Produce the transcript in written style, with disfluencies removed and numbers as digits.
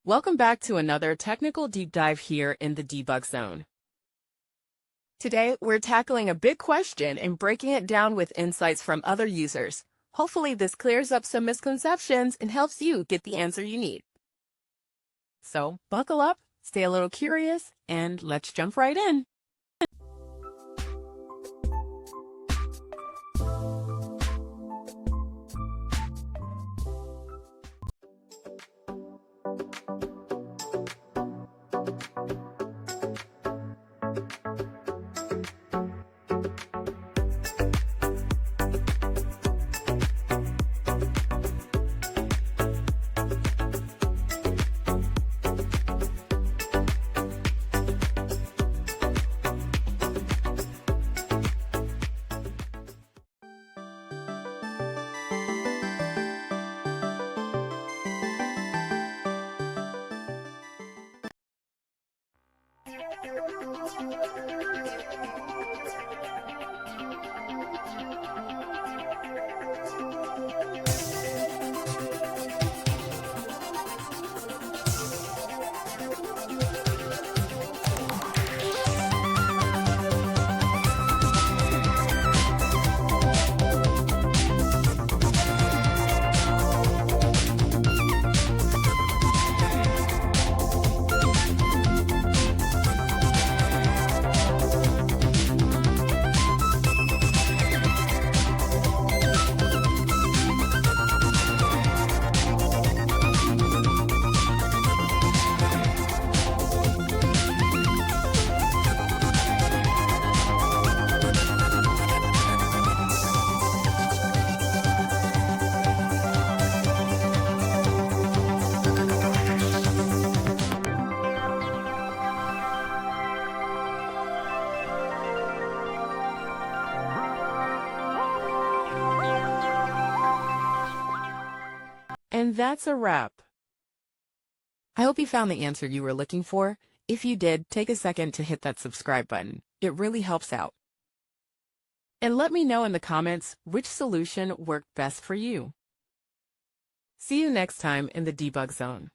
Welcome back to another technical deep dive here in the debug zone. Today, we're tackling a big question and breaking it down with insights from other users. Hopefully, this clears up some misconceptions and helps you get the answer you need. So, buckle up, stay a little curious, and let's jump right in. And that's a wrap. I hope you found the answer you were looking for. If you did, take a second to hit that subscribe button. It really helps out. And let me know in the comments which solution worked best for you. See you next time in the debug zone.